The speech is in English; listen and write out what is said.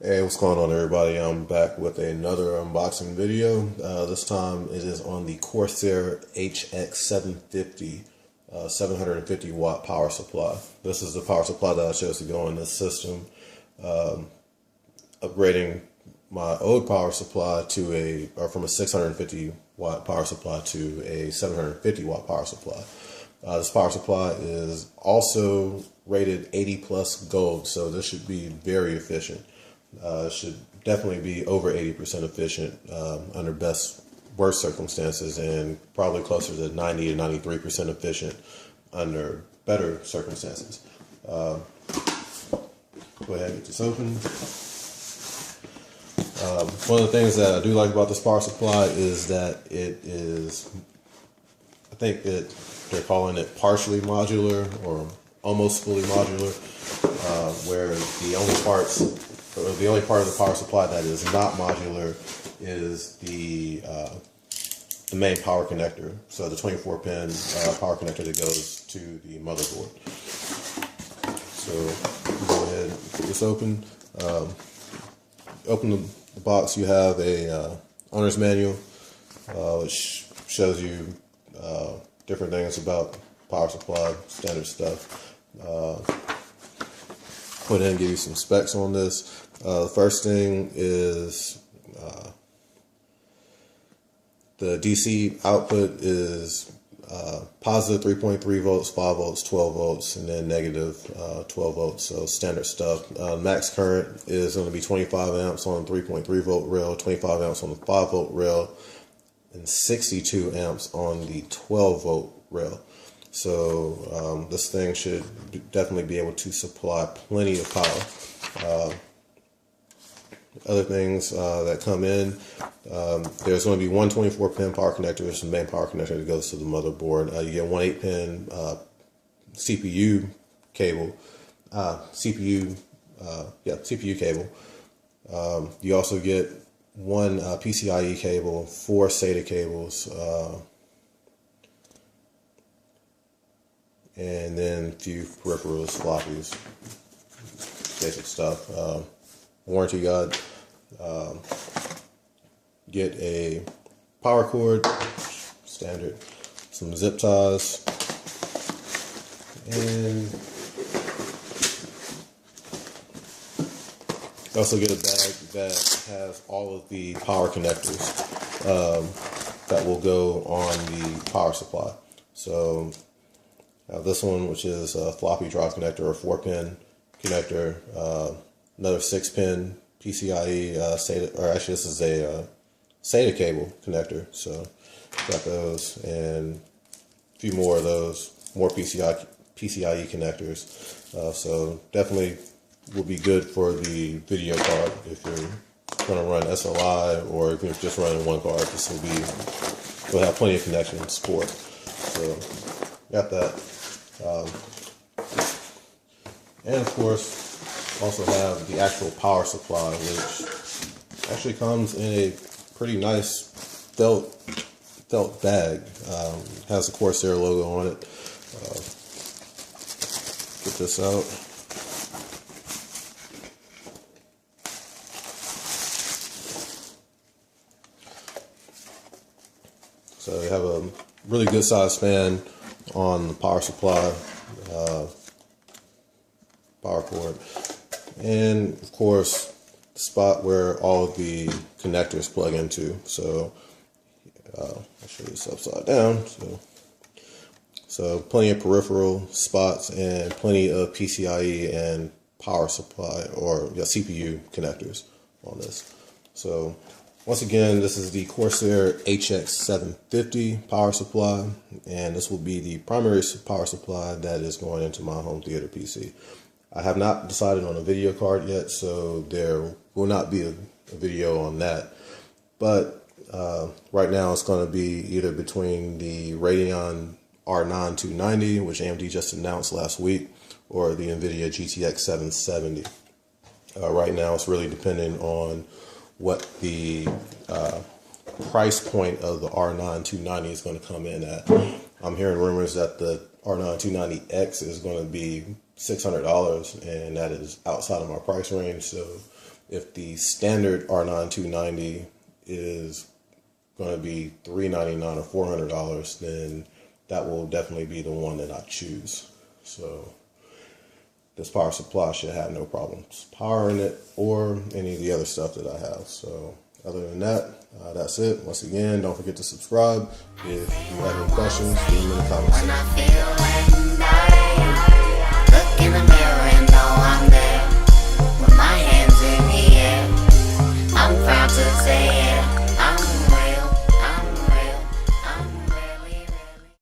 Hey, what's going on, everybody? I'm back with another unboxing video. This time it is on the Corsair HX750 750 watt power supply. This is the power supply that I chose to go in this system. Upgrading my old power supply from a 650 watt power supply to a 750 watt power supply. This power supply is also rated 80 plus gold, so this should be very efficient. Should definitely be over 80% efficient under worst circumstances, and probably closer to 90 to 93% efficient under better circumstances. Go ahead and get this open. One of the things that I do like about this power supply is that it is, I think they're calling it partially modular or almost fully modular, where the only part of the power supply that is not modular is the main power connector. So the 24-pin power connector that goes to the motherboard. So go ahead and get this open. Open the box. You have a owner's manual, which shows you different things about power supply, standard stuff. Go ahead and give you some specs on this. The first thing is the DC output is positive 3.3 volts, 5 volts, 12 volts, and then negative 12 volts, so standard stuff. Max current is going to be 25 amps on the 3.3 volt rail, 25 amps on the 5 volt rail, and 62 amps on the 12 volt rail. So this thing should definitely be able to supply plenty of power. Other things that come in, there's going to be one 24-pin power connector. It's the main power connector that goes to the motherboard. You get one 8-pin CPU cable, CPU cable. You also get one PCIe cable, 4 SATA cables, and then a few peripherals, floppies, basic stuff. Warranty guide. Get a power cord, standard, some zip ties, and you also get a bag that has all of the power connectors that will go on the power supply. So this one, which is a floppy drive connector, or 4-pin connector, another 6-pin PCIe SATA, or actually this is a SATA cable connector. So got those and a few more of those, more PCIe connectors. So definitely will be good for the video card if you're going to run SLI, or if you're just running one card. This will have plenty of connection support. So got that. And of course, also have the actual power supply, which actually comes in a pretty nice felt bag. Has the Corsair logo on it. Get this out. So you have a really good sized fan on the power supply, power cord, and of course the spot where all of the connectors plug into. So I'll show you this upside down. So plenty of peripheral spots and plenty of PCIe and power supply, or CPU connectors on this. So once again, this is the Corsair HX750 power supply, and this will be the primary power supply that is going into my home theater PC. I have not decided on a video card yet, so there will not be a video on that. But right now it's going to be either between the Radeon R9 290, which AMD just announced last week, or the NVIDIA GTX 770. Right now it's really dependent on what the price point of the R9 290 is going to come in at. I'm hearing rumors that the R9 290X is going to be $600, and that is outside of my price range. So if the standard R9 290 is going to be $399 or $400, then that will definitely be the one that I choose. So this power supply should have no problems powering it or any of the other stuff that I have. So other than that, that's it. Once again, don't forget to subscribe. If you have any questions, leave them in the comments section.